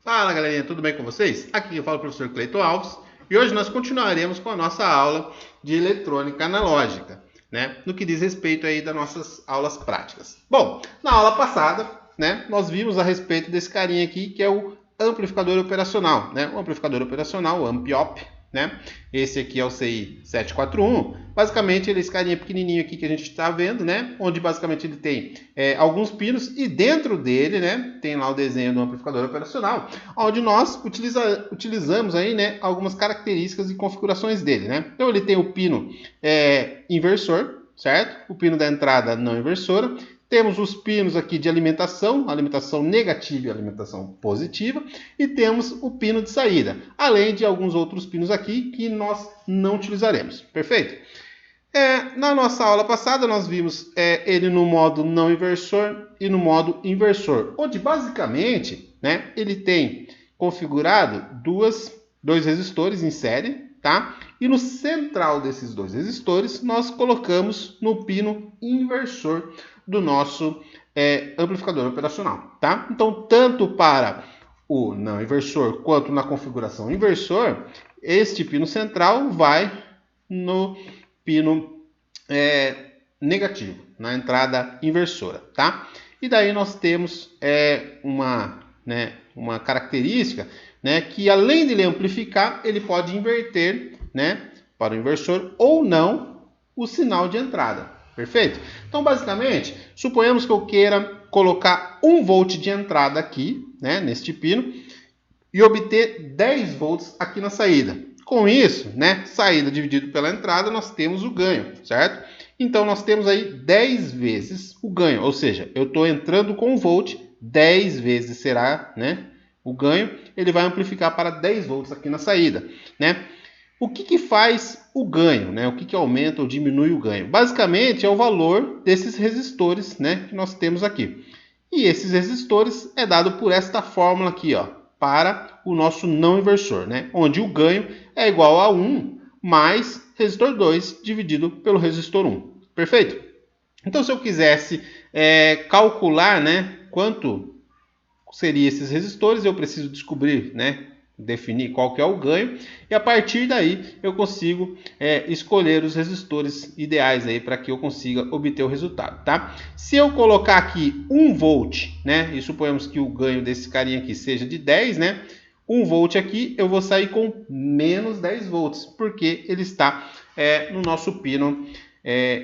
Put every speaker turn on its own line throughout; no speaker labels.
Fala galerinha, tudo bem com vocês? Aqui eu falo o professor Cleiton Alves e hoje nós continuaremos com a nossa aula de eletrônica analógica, né? No que diz respeito aí das nossas aulas práticas. Bom, na aula passada, né, nós vimos a respeito desse carinha aqui que é o amplificador operacional, né? O amplificador operacional, o AmpIop, né? Esse aqui é o CI 741. Basicamente, ele é esse carinha pequenininho aqui que a gente está vendo, né? Onde basicamente ele tem alguns pinos e dentro dele, né? Tem lá o desenho do amplificador operacional, onde nós utilizamos aí, né? Algumas características e configurações dele, né? Então ele tem o pino inversor, certo? O pino da entrada não inversora. Temos os pinos aqui de alimentação negativa e alimentação positiva, e temos o pino de saída, além de alguns outros pinos aqui que nós não utilizaremos, perfeito? Na nossa aula passada nós vimos ele no modo não inversor e no modo inversor, onde basicamente, né, ele tem configurado dois resistores em série, tá? E no central desses dois resistores nós colocamos no pino inversor do nosso amplificador operacional, tá? Então, tanto para o não inversor quanto na configuração inversor, este pino central vai no pino negativo, na entrada inversora, tá? E daí nós temos uma característica, né, que além de ele amplificar, ele pode inverter, né, para o inversor ou não o sinal de entrada. Perfeito? Então, basicamente, suponhamos que eu queira colocar 1 volt de entrada aqui, né, neste pino, e obter 10 volts aqui na saída. Com isso, né, saída dividido pela entrada, nós temos o ganho, certo? Então, nós temos aí 10 vezes o ganho, ou seja, eu estou entrando com 1 volt, 10 vezes será, né, o ganho, ele vai amplificar para 10 volts aqui na saída, né? O que faz o ganho, né? O que aumenta ou diminui o ganho? Basicamente é o valor desses resistores, né, que nós temos aqui. E esses resistores é dado por esta fórmula aqui, ó, para o nosso não inversor, né? Onde o ganho é igual a 1 mais resistor 2 dividido pelo resistor 1. Perfeito? Então, se eu quisesse calcular, né, quanto seriam esses resistores, eu preciso descobrir, né, definir qual que é o ganho, e a partir daí eu consigo escolher os resistores ideais aí para que eu consiga obter o resultado, tá? Se eu colocar aqui 1 volt, né, e suponhamos que o ganho desse carinha aqui seja de 10, né, 1 volt aqui eu vou sair com menos 10 volts, porque ele está no nosso pino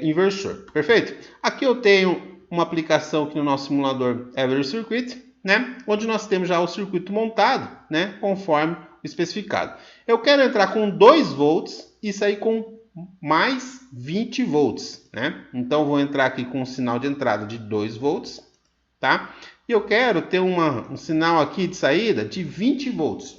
inversor, perfeito? Aqui eu tenho uma aplicação aqui no nosso simulador Every Circuit, né, onde nós temos já o circuito montado, né, conforme especificado. Eu quero entrar com 2 volts e sair com mais 20 volts, né? Então vou entrar aqui com um sinal de entrada de 2 volts, tá? E eu quero ter um sinal aqui de saída de 20 volts.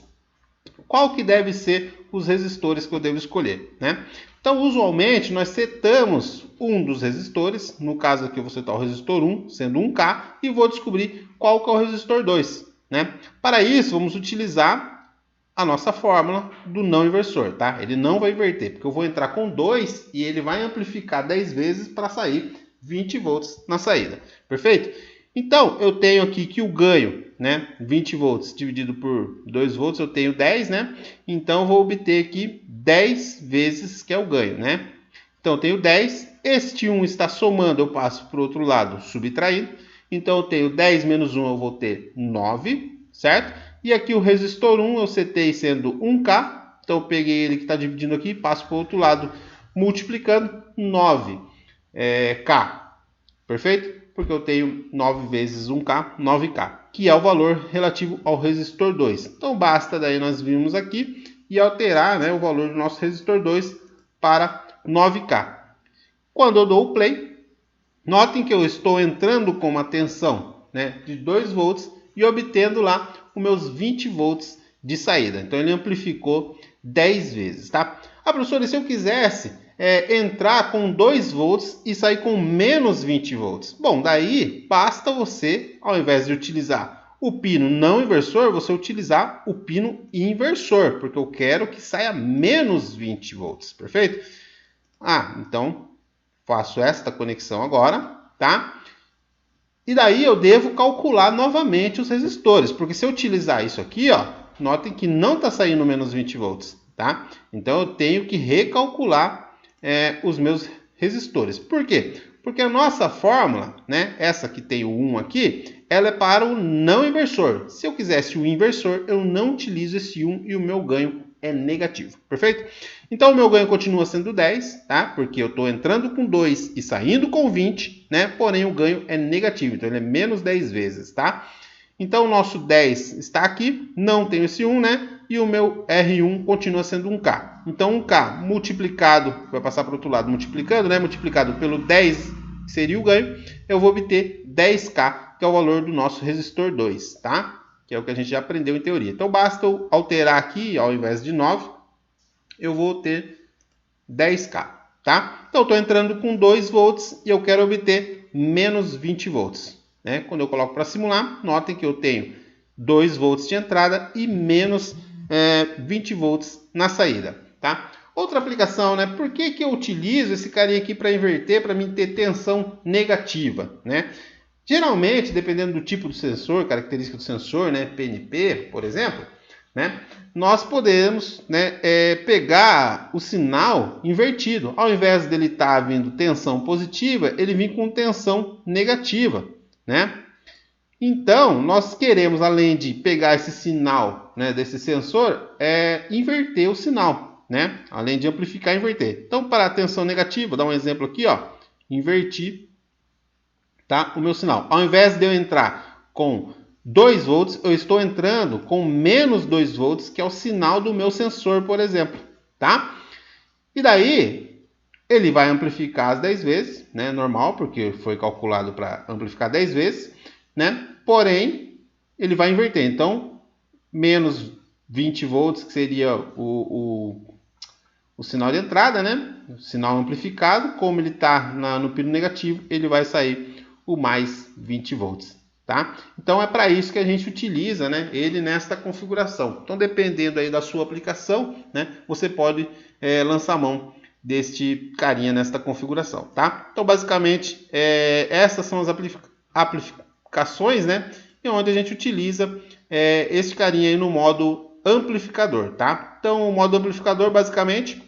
Qual que deve ser os resistores que eu devo escolher, né? Então, usualmente, nós setamos um dos resistores, no caso aqui eu vou setar o resistor 1, sendo 1K, e vou descobrir qual que é o resistor 2, né? Para isso, vamos utilizar a nossa fórmula do não inversor, tá? Ele não vai inverter, porque eu vou entrar com 2 e ele vai amplificar 10 vezes para sair 20 volts na saída, perfeito? Então, eu tenho aqui que o ganho, né, 20 volts dividido por 2 volts, eu tenho 10, né? Então, eu vou obter aqui 10 vezes que é o ganho, né? Então, eu tenho 10, este 1 está somando, eu passo para o outro lado, subtraindo. Então, eu tenho 10 menos 1, eu vou ter 9, certo? E aqui o resistor 1 eu setei sendo 1K, então eu peguei ele que está dividindo aqui, passo para o outro lado, multiplicando 9K, perfeito? Porque eu tenho 9 vezes 1K, 9K, que é o valor relativo ao resistor 2. Então, basta daí nós virmos aqui e alterar, né, o valor do nosso resistor 2 para 9K. Quando eu dou o play, notem que eu estou entrando com uma tensão, né, de 2 volts e obtendo lá os meus 20 volts de saída. Então, ele amplificou 10 vezes, tá? Ah, professor, e se eu quisesse entrar com 2 volts e sair com menos 20 volts? Bom, daí basta você, ao invés de utilizar o pino não inversor, você utilizar o pino inversor, porque eu quero que saia menos 20 volts, perfeito? Ah, então faço esta conexão agora, tá? E daí eu devo calcular novamente os resistores, porque se eu utilizar isso aqui, ó, notem que não está saindo menos 20 volts, tá? Então eu tenho que recalcular os meus resistores. Por quê? Porque a nossa fórmula, né, essa que tem o 1 aqui, ela é para o não inversor. Se eu quisesse o inversor, eu não utilizo esse 1 e o meu ganho é negativo, perfeito? Então o meu ganho continua sendo 10, tá? Porque eu estou entrando com 2 e saindo com 20, né? Porém o ganho é negativo, então ele é menos 10 vezes, tá? Então o nosso 10 está aqui, não tenho esse 1, né? E o meu R1 continua sendo 1K. Então 1K multiplicado, vai passar para o outro lado multiplicando, né? Multiplicado pelo 10, que seria o ganho, eu vou obter 10K, que é o valor do nosso resistor 2, tá? Que é o que a gente já aprendeu em teoria. Então basta eu alterar aqui, ao invés de 9, eu vou ter 10K, tá? Então eu estou entrando com 2 volts e eu quero obter menos 20 volts. Né? Quando eu coloco para simular, notem que eu tenho 2 volts de entrada e menos 20 volts na saída, tá? Outra aplicação, né? Por que eu utilizo esse carinha aqui para inverter, para mim ter tensão negativa, né? Geralmente, dependendo do tipo do sensor, característica do sensor, né, PNP, por exemplo, né, nós podemos, né, pegar o sinal invertido. Ao invés dele estar vindo tensão positiva, ele vem com tensão negativa, né? Então, nós queremos, além de pegar esse sinal, né, desse sensor, inverter o sinal, né? Além de amplificar, inverter. Então, para a tensão negativa, vou dar um exemplo aqui, ó, inverti, tá, o meu sinal. Ao invés de eu entrar com 2 volts, eu estou entrando com menos 2 volts, que é o sinal do meu sensor, por exemplo, tá? E daí, ele vai amplificar as 10 vezes, né? Normal, porque foi calculado para amplificar 10 vezes, né? Porém, ele vai inverter. Então, menos 20 volts, que seria o sinal de entrada, né? O sinal amplificado, como ele está no pino negativo, ele vai sair o mais 20 volts, tá? Então, é para isso que a gente utiliza, né, ele nesta configuração. Então, dependendo aí da sua aplicação, né, você pode lançar mão deste carinha nesta configuração, tá? Então, basicamente, essas são as aplicações, né, onde a gente utiliza esse carinha aí no modo amplificador, tá? Então, o modo amplificador, basicamente,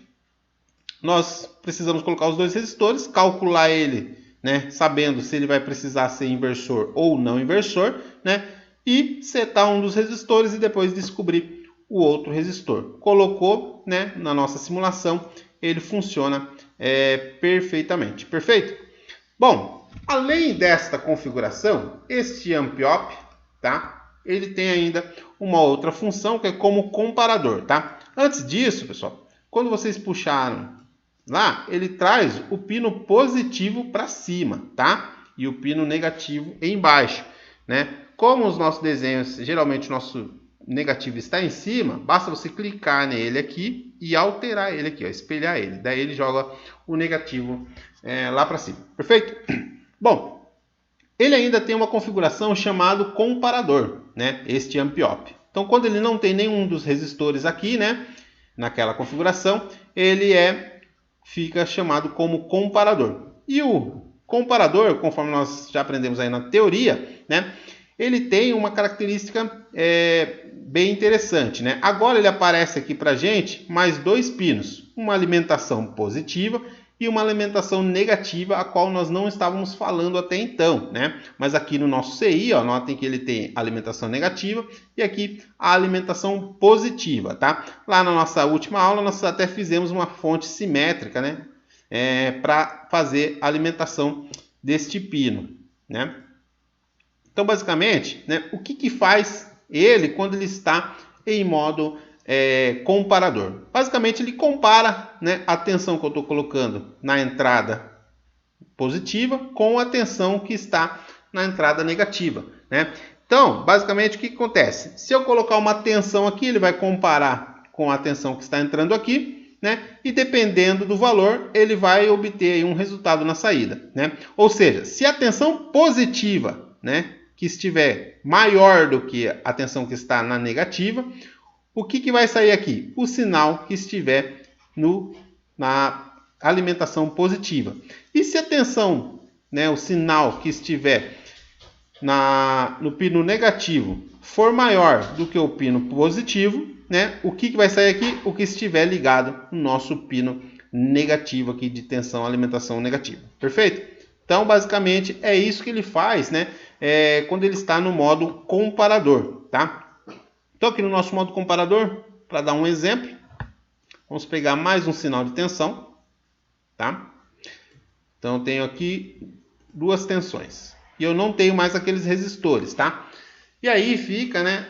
nós precisamos colocar os dois resistores, calcular ele, né, sabendo se ele vai precisar ser inversor ou não inversor, né, e setar um dos resistores e depois descobrir o outro resistor. Colocou, né, na nossa simulação, ele funciona perfeitamente. Perfeito? Bom, além desta configuração, este AmpOp, tá, ele tem ainda uma outra função que é como comparador, tá? Antes disso, pessoal, quando vocês puxaram lá, ele traz o pino positivo para cima, tá? E o pino negativo embaixo, né? Como os nossos desenhos, geralmente o nosso negativo está em cima, basta você clicar nele aqui e alterar ele aqui, ó, espelhar ele. Daí ele joga o negativo lá para cima. Perfeito? Bom, ele ainda tem uma configuração chamada comparador, né? Este AmpOp. Então, quando ele não tem nenhum dos resistores aqui, né, naquela configuração, ele fica chamado como comparador. E o comparador, conforme nós já aprendemos aí na teoria, né, ele tem uma característica bem interessante, né? Agora ele aparece aqui para a gente mais 2 pinos, uma alimentação positiva e uma alimentação negativa, a qual nós não estávamos falando até então, né? Mas aqui no nosso CI, ó, notem que ele tem alimentação negativa e aqui a alimentação positiva, tá? Lá na nossa última aula nós até fizemos uma fonte simétrica, né? Para fazer a alimentação deste pino, né? Então, basicamente, né, o que faz ele quando ele está em modo comparador? Basicamente, ele compara, né, a tensão que eu estou colocando na entrada positiva com a tensão que está na entrada negativa, né? Então, basicamente, o que acontece? Se eu colocar uma tensão aqui, ele vai comparar com a tensão que está entrando aqui, né? E dependendo do valor, ele vai obter um resultado na saída, né? Ou seja, se a tensão positiva, né, que estiver maior do que a tensão que está na negativa, o que vai sair aqui? O sinal que estiver na alimentação positiva. E se a tensão, né, o sinal que estiver no pino negativo for maior do que o pino positivo, né? O que vai sair aqui? O que estiver ligado no nosso pino negativo aqui de tensão, alimentação negativa. Perfeito? Então, basicamente, é isso que ele faz, né? Quando ele está no modo comparador, tá? Então, aqui no nosso modo comparador, para dar um exemplo, vamos pegar mais um sinal de tensão, tá? Então, eu tenho aqui duas tensões. E eu não tenho mais aqueles resistores, tá? E aí fica, né,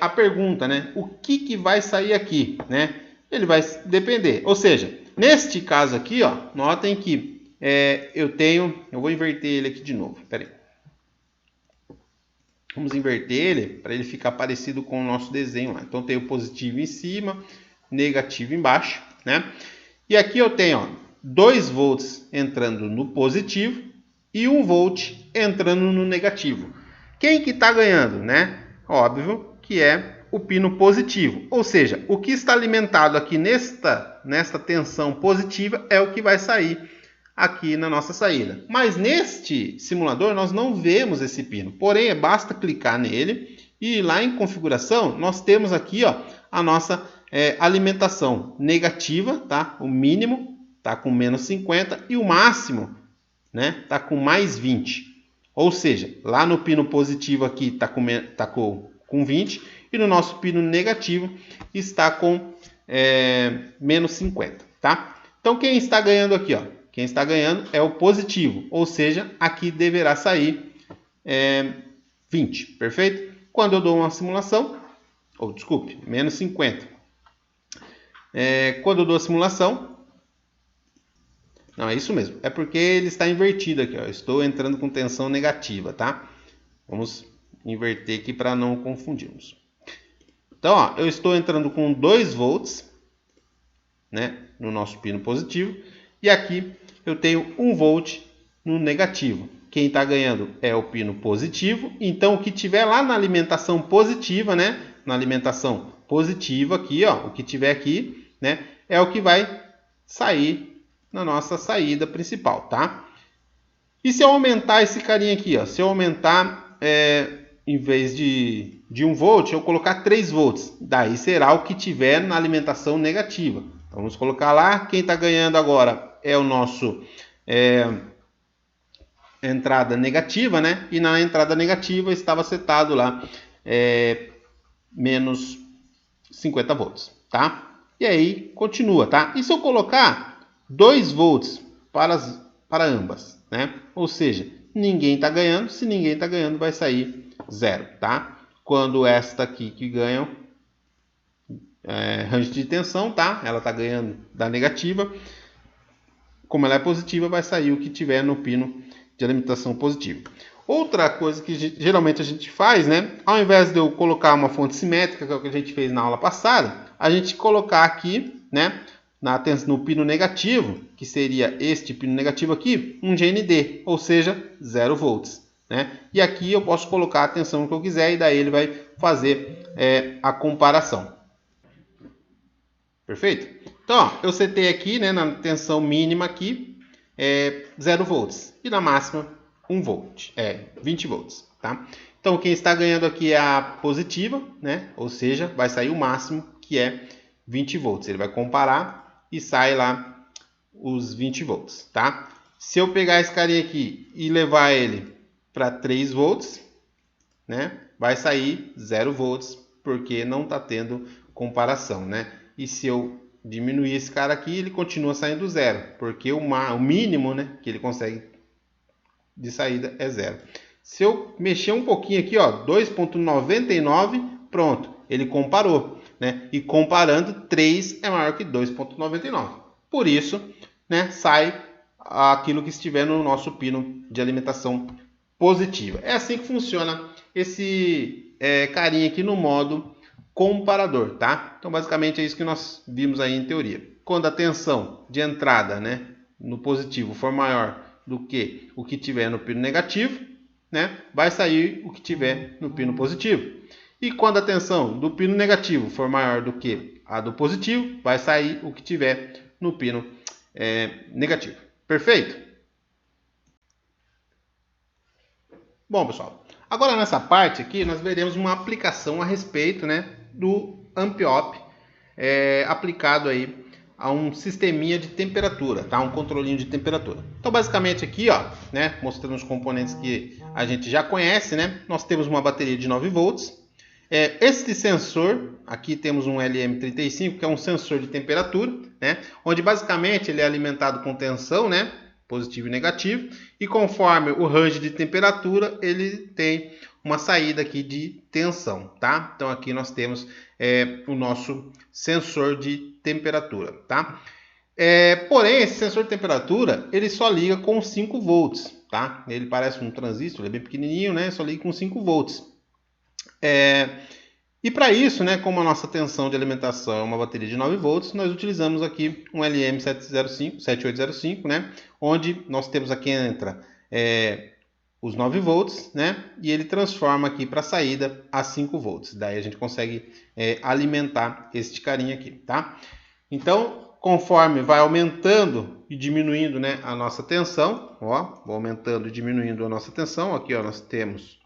a pergunta, né? O que vai sair aqui, né? Ele vai depender. Ou seja, neste caso aqui, ó, notem que eu vou inverter ele aqui de novo. Pera aí. Vamos inverter ele para ele ficar parecido com o nosso desenho lá. Então, tem o positivo em cima, negativo embaixo, né? E aqui eu tenho, ó, 2 volts entrando no positivo e 1 volt entrando no negativo. Quem que está ganhando, né? Óbvio que é o pino positivo. Ou seja, o que está alimentado aqui nesta tensão positiva é o que vai sair aqui na nossa saída. Mas neste simulador nós não vemos esse pino. Porém, basta clicar nele e lá em configuração nós temos aqui, ó, a nossa alimentação negativa, tá? O mínimo tá com menos 50 e o máximo, né, tá com mais 20. Ou seja, lá no pino positivo aqui tá com 20 e no nosso pino negativo está com menos 50, tá? Então quem está ganhando aqui, ó? Quem está ganhando é o positivo, ou seja, aqui deverá sair 20, perfeito? Quando eu dou uma simulação, ou desculpe, menos 50. Quando eu dou a simulação, não, é isso mesmo, é porque ele está invertido aqui, ó. Eu estou entrando com tensão negativa, tá? Vamos inverter aqui para não confundirmos. Então, ó, eu estou entrando com 2 volts, né, no nosso pino positivo, e aqui eu tenho 1 volt no negativo. Quem está ganhando é o pino positivo, então o que tiver lá na alimentação positiva, né, na alimentação positiva aqui, ó, o que tiver aqui, né, é o que vai sair na nossa saída principal, tá? E se eu aumentar esse carinha aqui, ó, se eu aumentar, em vez de 1 volt, eu colocar 3 volts, daí será o que tiver na alimentação negativa. Então, vamos colocar lá, quem está ganhando agora é o nosso entrada negativa, né? E na entrada negativa estava setado lá menos 50 volts, tá? E aí, continua, tá? E se eu colocar 2 volts para ambas, né? Ou seja, ninguém está ganhando. Se ninguém está ganhando, vai sair 0, tá? Quando esta aqui que ganha range de tensão, tá? Ela está ganhando da negativa. Como ela é positiva, vai sair o que tiver no pino de alimentação positiva. Outra coisa que geralmente a gente faz, né? Ao invés de eu colocar uma fonte simétrica, que é o que a gente fez na aula passada, a gente colocar aqui, né, no pino negativo, que seria este pino negativo aqui, um GND, ou seja, 0 volts, né? E aqui eu posso colocar a tensão que eu quiser e daí ele vai fazer a comparação. Perfeito? Então, ó, eu setei aqui, né, na tensão mínima aqui, 0 volts. E na máxima, 1 volt, 20 volts, tá? Então, quem está ganhando aqui é a positiva, né? Ou seja, vai sair o máximo, que é 20 volts. Ele vai comparar e sai lá os 20 volts, tá? Se eu pegar esse carinha aqui e levar ele para 3 volts, né? Vai sair 0 volts, porque não está tendo comparação, né? E se eu diminuir esse cara aqui, ele continua saindo 0, porque o mínimo, né, que ele consegue de saída é 0. Se eu mexer um pouquinho aqui, ó, 2,99, pronto, ele comparou, né? E comparando, 3 é maior que 2,99. Por isso, né, sai aquilo que estiver no nosso pino de alimentação positiva. É assim que funciona esse carinha aqui no modo comparador, tá? Então, basicamente é isso que nós vimos aí em teoria. Quando a tensão de entrada, né, no positivo for maior do que o que tiver no pino negativo, né, vai sair o que tiver no pino positivo. E quando a tensão do pino negativo for maior do que a do positivo, vai sair o que tiver no pino negativo. Perfeito? Bom, pessoal, Agora nessa parte aqui nós veremos uma aplicação a respeito, né, do amp-op aplicado aí a um sisteminha de temperatura, tá? Um controlinho de temperatura. Então basicamente aqui, ó, né, mostrando os componentes que a gente já conhece, né? Nós temos uma bateria de 9 volts. Este sensor, aqui temos um LM35, que é um sensor de temperatura, né? Onde basicamente ele é alimentado com tensão, né? Positivo e negativo, e conforme o range de temperatura, ele tem uma saída aqui de tensão, tá? Então aqui nós temos o nosso sensor de temperatura, tá? Porém, esse sensor de temperatura, ele só liga com 5 volts, tá? Ele parece um transistor, ele é bem pequenininho, né? Só liga com 5 volts. E para isso, né, como a nossa tensão de alimentação é uma bateria de 9 volts, nós utilizamos aqui um LM7805, né, onde nós temos aqui entra os 9 volts, né, e ele transforma aqui para a saída a 5 volts. Daí a gente consegue alimentar este carinha aqui, tá? Então, conforme vai aumentando e diminuindo, né, a nossa tensão, ó, aumentando e diminuindo a nossa tensão, aqui ó, nós temos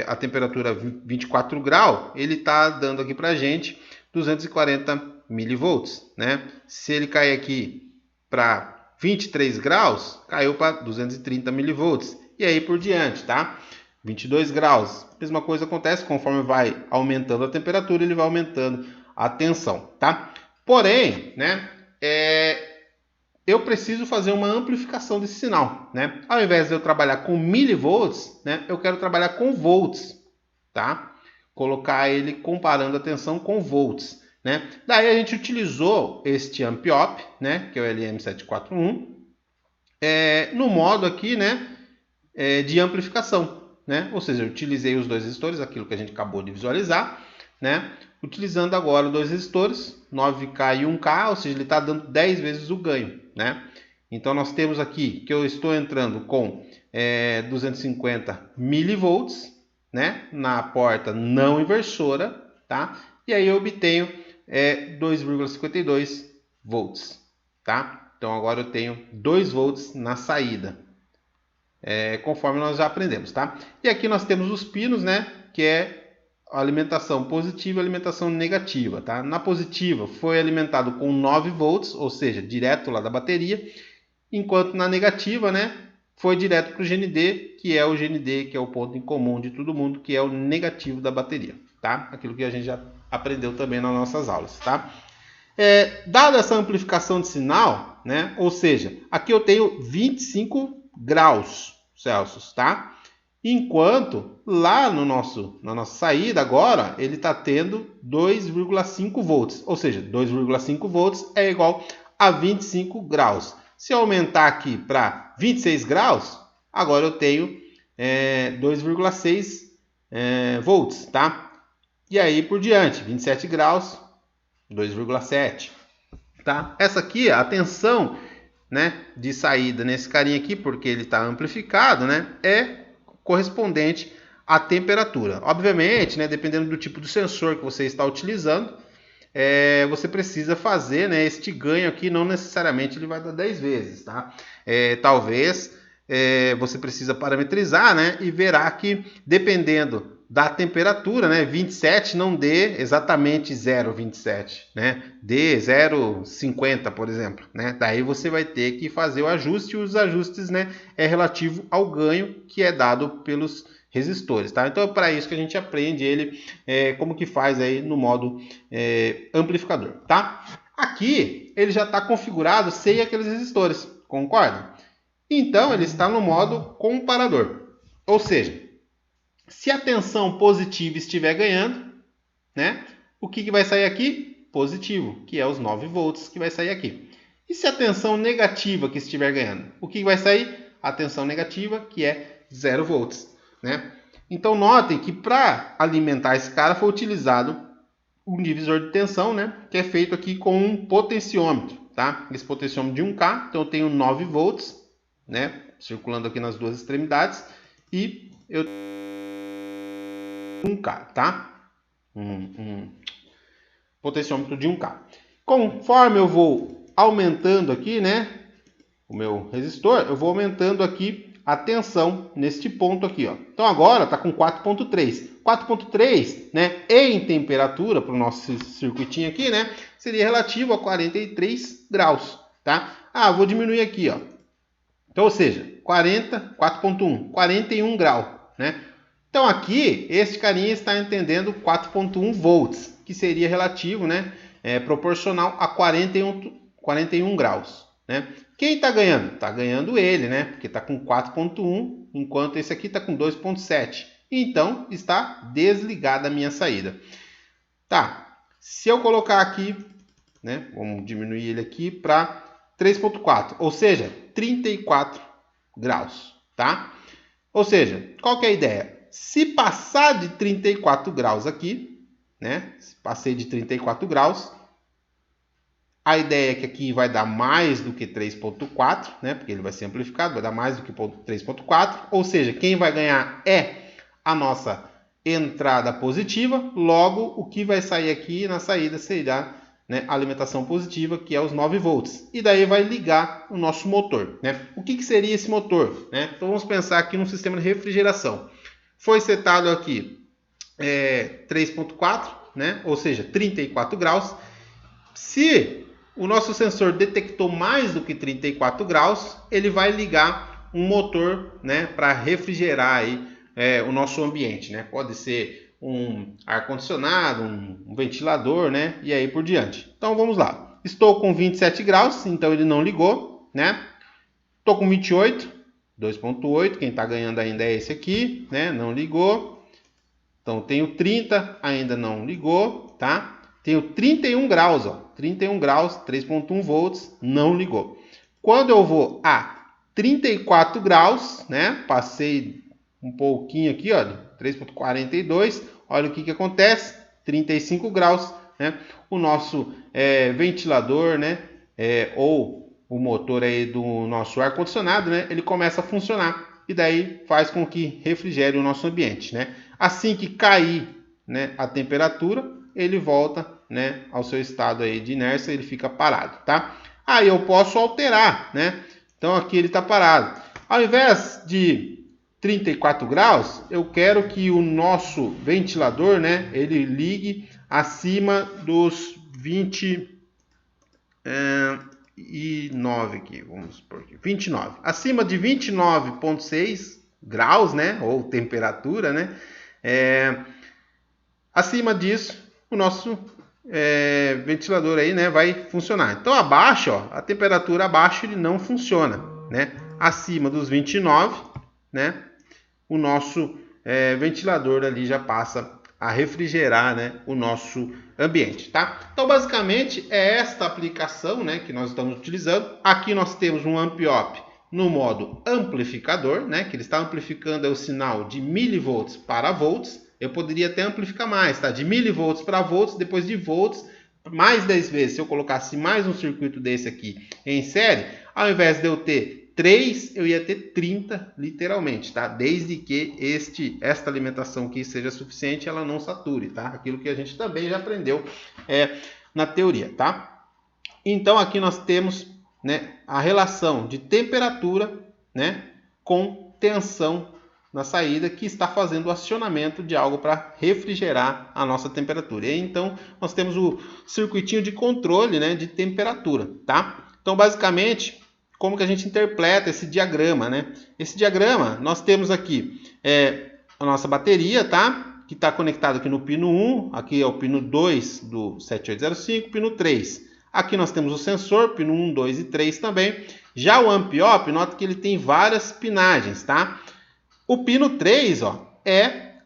a temperatura 24 graus, ele está dando aqui para a gente 240 milivolts, né? Se ele cair aqui para 23 graus, caiu para 230 milivolts, e aí por diante, tá? 22 graus, mesma coisa acontece, conforme vai aumentando a temperatura, ele vai aumentando a tensão, tá? Porém, né, eu preciso fazer uma amplificação desse sinal, né? Ao invés de eu trabalhar com milivolts, né, eu quero trabalhar com volts, tá? Colocar ele comparando a tensão com volts, né? Daí a gente utilizou este amp-op, né, que é o LM741, no modo aqui, né, de amplificação, né? Ou seja, eu utilizei os dois resistores, aquilo que a gente acabou de visualizar, né? Utilizando agora dois resistores, 9K e 1K, ou seja, ele está dando 10 vezes o ganho, né? Então nós temos aqui que eu estou entrando com 250 milivolts, né? Na porta não inversora, tá? E aí eu obtenho 2,52 volts, tá? Então agora eu tenho 2 volts na saída, conforme nós já aprendemos, tá? E aqui nós temos os pinos, né? Que é alimentação positiva e alimentação negativa, tá? Na positiva foi alimentado com 9 volts, ou seja, direto lá da bateria, enquanto na negativa, né, foi direto para o GND, que é o GND, que é o ponto em comum de todo mundo, que é o negativo da bateria, tá? Aquilo que a gente já aprendeu também nas nossas aulas, tá? Dada essa amplificação de sinal, né, ou seja, aqui eu tenho 25 graus Celsius, tá? Enquanto lá na nossa saída agora, ele está tendo 2,5 volts. Ou seja, 2,5 volts é igual a 25 graus. Se eu aumentar aqui para 26 graus, agora eu tenho 2,6 volts, tá? E aí por diante, 27 graus, 2,7, tá? Essa aqui, a tensão, né, de saída nesse carinha aqui, porque ele está amplificado, né, correspondente à temperatura. Obviamente, né, dependendo do tipo de sensor que você está utilizando, você precisa fazer, né, este ganho aqui, não necessariamente ele vai dar 10 vezes, tá? Talvez você precisa parametrizar, né, e verá que dependendo da temperatura, né, 27 não dê exatamente 0,27, né, dê 0,50, por exemplo, né, daí você vai ter que fazer o ajuste, e os ajustes, né, é relativo ao ganho que é dado pelos resistores, tá? Então é para isso que a gente aprende ele, como que faz aí no modo amplificador, tá? Aqui ele já está configurado sem aqueles resistores, concorda? Então ele está no modo comparador, ou seja, se a tensão positiva estiver ganhando, né, o que vai sair aqui? Positivo, que é os 9 volts que vai sair aqui. E se a tensão negativa que estiver ganhando, o que vai sair? A tensão negativa, que é 0 volts, né? Então notem que para alimentar esse cara foi utilizado um divisor de tensão, né, que é feito aqui com um potenciômetro, tá? Esse potenciômetro de 1K, então eu tenho 9 volts, né, circulando aqui nas duas extremidades, e eu 1K, tá? Um potenciômetro de 1K. Conforme eu vou aumentando aqui, né, o meu resistor, eu vou aumentando aqui a tensão neste ponto aqui, ó. Então agora está com 4.3. 4.3, né, em temperatura, para o nosso circuitinho aqui, né, seria relativo a 43 graus, tá? Ah, vou diminuir aqui, ó. Então, ou seja, 4.1, 41 graus, né? Então aqui, este carinha está entendendo 4.1 volts, que seria relativo, né, proporcional a 41 graus, né? Quem está ganhando? Está ganhando ele, né? Porque está com 4.1, enquanto esse aqui está com 2.7. Então, está desligada a minha saída. Tá, se eu colocar aqui, né? Vamos diminuir ele aqui para 3.4, ou seja, 34 graus, tá? Ou seja, qual que é a ideia? Se passar de 34 graus aqui, né? Se passei de 34 graus, a ideia é que aqui vai dar mais do que 3.4, né? Porque ele vai ser amplificado, vai dar mais do que 3.4. Ou seja, quem vai ganhar é a nossa entrada positiva. Logo, o que vai sair aqui na saída será, né, a alimentação positiva, que é os 9 volts. E daí vai ligar o nosso motor, né? O que seria esse motor, né? Então vamos pensar aqui num sistema de refrigeração. Foi setado aqui 3.4, né? Ou seja, 34 graus. Se o nosso sensor detectou mais do que 34 graus, ele vai ligar um motor, né, para refrigerar aí, o nosso ambiente, né? Pode ser um ar-condicionado, um ventilador, né? E aí por diante. Então vamos lá. Estou com 27 graus, então ele não ligou, né? Estou com 28, 2.8, quem está ganhando ainda é esse aqui, né? Não ligou. Então tenho 30, ainda não ligou, tá? Tenho 31 graus, ó, 31 graus, 3.1 volts, não ligou. Quando eu vou a 34 graus, né, passei um pouquinho aqui, ó, 3.42, olha o que acontece, 35 graus, né, o nosso ventilador, né, ou o motor aí do nosso ar-condicionado, né, ele começa a funcionar e daí faz com que refrigere o nosso ambiente, né. Assim que cair, né, a temperatura, ele volta, né, ao seu estado aí de inércia, ele fica parado, tá? Aí eu posso alterar, né? Então aqui ele está parado. Ao invés de 34 graus, eu quero que o nosso ventilador, né, ele ligue acima dos 29 aqui, vamos por aqui, 29. Acima de 29.6 graus, né, ou temperatura, né? Acima disso, o nosso ventilador aí, né, vai funcionar. Então abaixo, ó, a temperatura abaixo ele não funciona, né? Acima dos 29, né, o nosso ventilador ali já passa a refrigerar, né, o nosso ambiente, tá? Então basicamente é esta aplicação, né, que nós estamos utilizando. Aqui nós temos um amp-op no modo amplificador, né, que ele está amplificando o sinal de milivolts para volts. Eu poderia até amplificar mais, tá? De milivolts para volts, depois de volts, mais 10 vezes. Se eu colocasse mais um circuito desse aqui em série, ao invés de eu ter 3, eu ia ter 30, literalmente, tá? Desde que esta alimentação aqui seja suficiente, ela não sature, tá? Aquilo que a gente também já aprendeu na teoria, tá? Então, aqui nós temos, né, a relação de temperatura, né, com tensão na saída, que está fazendo o acionamento de algo para refrigerar a nossa temperatura. E aí, então, nós temos o circuitinho de controle, né, de temperatura, tá? Então, basicamente, como que a gente interpreta esse diagrama, né? Esse diagrama, nós temos aqui a nossa bateria, tá? Que está conectada aqui no pino 1, aqui é o pino 2 do 7805, pino 3. Aqui nós temos o sensor, pino 1, 2 e 3 também. Já o amp-op, nota que ele tem várias pinagens, tá? O pino 3, ó, é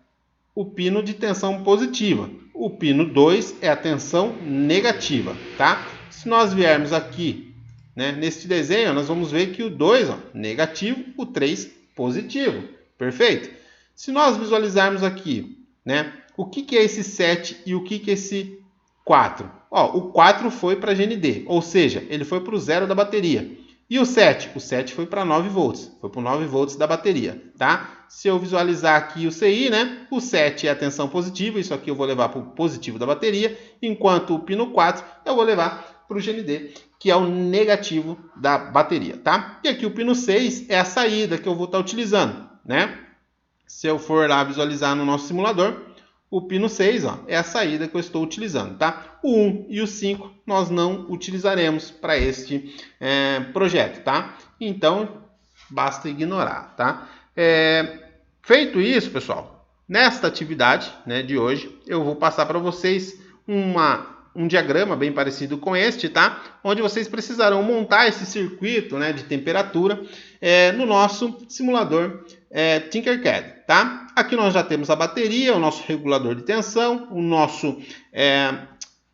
o pino de tensão positiva. O pino 2 é a tensão negativa, tá? Se nós viermos aqui, né, neste desenho, nós vamos ver que o 2, ó, negativo, o 3 positivo. Perfeito? Se nós visualizarmos aqui, né, o que é esse 7 e o que é esse 4? Ó, o 4 foi para GND, ou seja, ele foi para o zero da bateria. E o 7? O 7 foi para 9 volts. Foi para 9 volts da bateria, tá? Se eu visualizar aqui o CI, né? O 7 é a tensão positiva. Isso aqui eu vou levar para o positivo da bateria. Enquanto o pino 4 eu vou levar para o GND, que é o negativo da bateria, tá? E aqui o pino 6 é a saída que eu vou estar utilizando, né? Se eu for lá visualizar no nosso simulador, o pino 6 ó, é a saída que eu estou utilizando, tá? O 1 e o 5 nós não utilizaremos para este projeto, tá? Então, basta ignorar, tá? Feito isso, pessoal, nesta atividade, né, de hoje, eu vou passar para vocês um diagrama bem parecido com este, tá? Onde vocês precisarão montar esse circuito, né, de temperatura no nosso simulador Tinkercad, tá? Aqui nós já temos a bateria, o nosso regulador de tensão, o nosso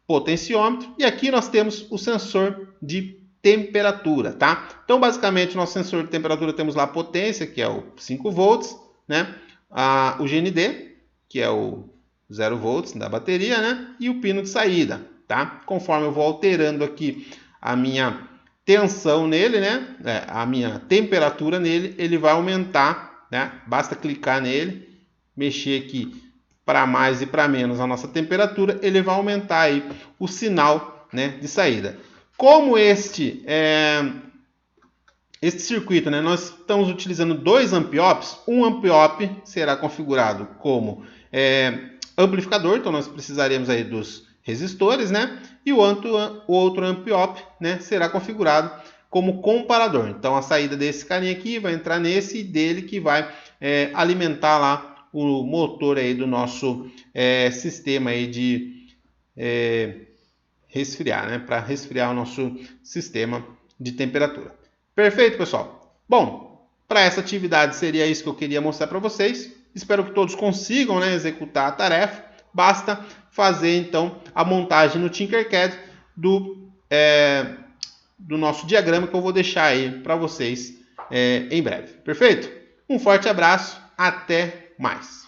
potenciômetro e aqui nós temos o sensor de temperatura, tá? Então, basicamente, o nosso sensor de temperatura temos lá a potência, que é o 5 volts, né? O GND, que é o 0 volts da bateria, né? E o pino de saída, tá? Conforme eu vou alterando aqui a minha tensão nele, né? A minha temperatura nele, ele vai aumentar, né? Basta clicar nele, mexer aqui para mais e para menos a nossa temperatura, ele vai aumentar aí o sinal, né, de saída. Como este circuito, né, nós estamos utilizando 2 amp-ops, um amp-op será configurado como amplificador, então nós precisaremos aí dos resistores, né? E o outro amp-op, né, será configurado como comparador. Então a saída desse carinha aqui vai entrar nesse e dele que vai alimentar lá o motor aí do nosso sistema aí de resfriar, né? Para resfriar o nosso sistema de temperatura. Perfeito, pessoal? Bom, para essa atividade seria isso que eu queria mostrar para vocês. Espero que todos consigam, né, executar a tarefa. Basta fazer, então, a montagem no Tinkercad do nosso diagrama que eu vou deixar aí para vocês em breve. Perfeito? Um forte abraço. Até mais.